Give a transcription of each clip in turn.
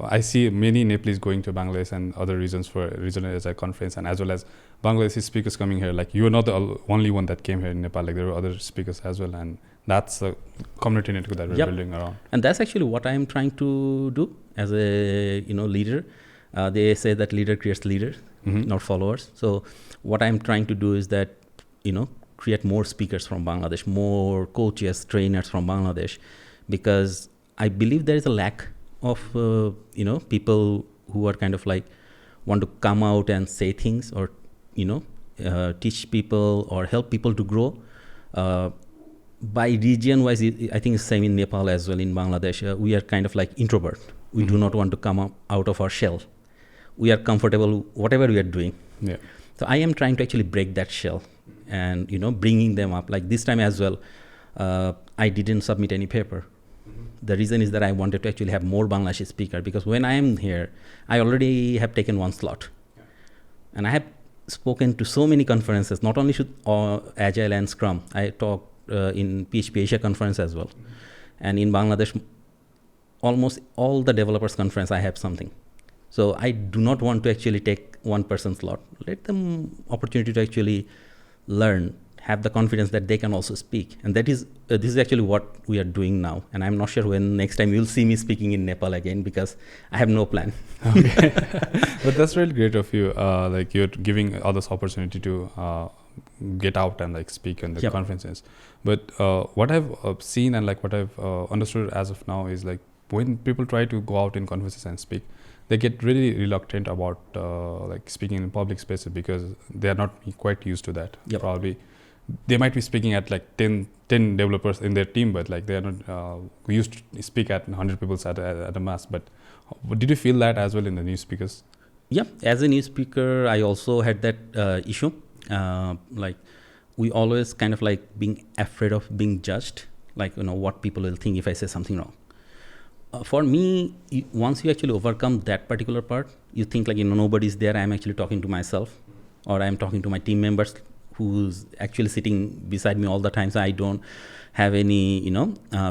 I see many Nepalese going to Bangladesh and other regions for regional Agile conference, and as well as Bangladeshi speakers coming here. Like, you are not the only one that came here in Nepal. Like, there were other speakers as well, and that's a community network that we're building around. And that's actually what I am trying to do as a leader. They say that leader creates leaders, not followers. So what I'm trying to do is that create more speakers from Bangladesh, more coaches, trainers from Bangladesh, because I believe there is a lack of people who are kind of like want to come out and say things, or teach people or help people to grow. By region wise, I think it's same in Nepal as well. In Bangladesh, we are kind of like introvert. We do not want to come out of our shell. We are comfortable whatever we are doing. Yeah. So I am trying to actually break that shell, and bringing them up. Like this time as well, I didn't submit any paper. The reason is that I wanted to actually have more Bangladeshi speaker, because when I am here, I already have taken one slot. And I have spoken to so many conferences, not only Agile and Scrum. I talked in PHP Asia conference as well. And in Bangladesh, almost all the developers conference, I have something. So I do not want to actually take one person's slot. Let them opportunity to actually learn, have the confidence that they can also speak. And that is this is actually what we are doing now. And I'm not sure when next time you'll see me speaking in Nepal again, because I have no plan. Okay. But that's really great of you. Like, you're giving others opportunity to get out and like speak in the conferences. But what I've seen and like what I've understood as of now is, like, when people try to go out in conferences and speak, they get really reluctant about like speaking in public spaces, because they are not quite used to that. Probably they might be speaking at like 10 developers in their team, but like they are not used to speak at 100 people at a mass. But did you feel that as well in the new speakers? Yeah, as a new speaker, I also had that issue. Like, we always kind of like being afraid of being judged, like, what people will think if I say something wrong. For me, once you actually overcome that particular part, you think like, nobody's there. I'm actually talking to myself, or I'm talking to my team members who's actually sitting beside me all the time. So I don't have any,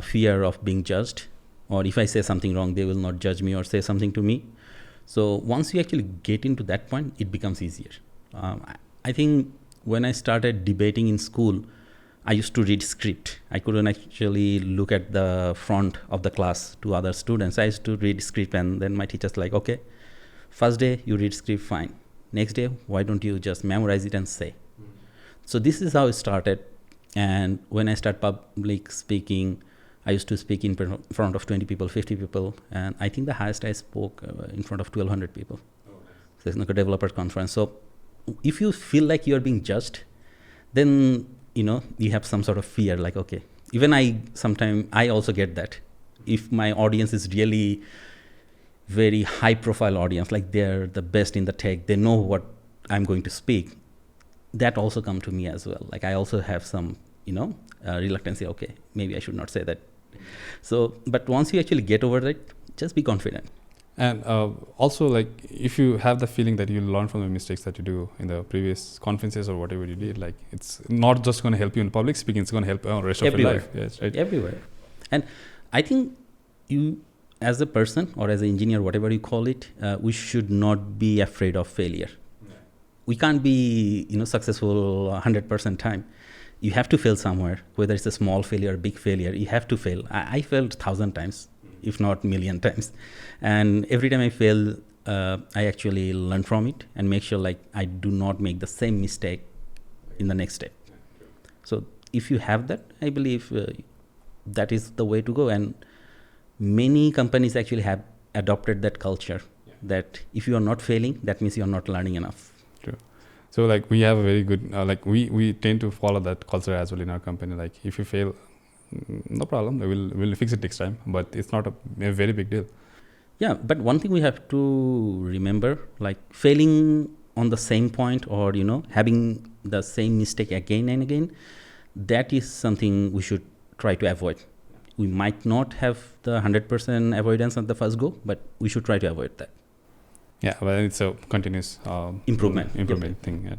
fear of being judged, or if I say something wrong, they will not judge me or say something to me. So once you actually get into that point, it becomes easier. I think when I started debating in school, I used to read script. I couldn't actually look at the front of the class to other students. I used to read script, and then my teacher's like, okay, first day you read script, fine. Next day, why don't you just memorize it and say? So this is how it started. And when I started public speaking, I used to speak in front of 20 people, 50 people. And I think the highest I spoke in front of 1,200 people. So it's like a developer conference. So if you feel like you're being judged, then you have some sort of fear, like, okay, even I also get that. If my audience is really very high profile audience, like they're the best in the tech, they know what I'm going to speak, that also come to me as well. Like, I also have some, reluctance, okay, maybe I should not say that. So, but once you actually get over it, just be confident. And also, like, if you have the feeling that you learn from the mistakes that you do in the previous conferences or whatever you did, like, it's not just going to help you in public speaking, it's going to help the rest of your life. Yes, right? Everywhere. And I think you, as a person or as an engineer, whatever you call it, we should not be afraid of failure. Yeah. We can't be, successful 100% time. You have to fail somewhere, whether it's a small failure or big failure, you have to fail. I failed 1,000 times. If not million times. And every time I fail, I actually learn from it and make sure like I do not make the same mistake in the next step. So if you have that, I believe that is the way to go. And many companies actually have adopted that culture, that if you are not failing, that means you are not learning enough. True. So like we have a very good, like we tend to follow that culture as well in our company. Like if you fail, no problem, we'll fix it next time, but it's not a very big deal. Yeah, but one thing we have to remember, like failing on the same point or, having the same mistake again and again, that is something we should try to avoid. We might not have the 100% avoidance at the first go, but we should try to avoid that. Yeah, well, it's a continuous improvement thing. Yeah.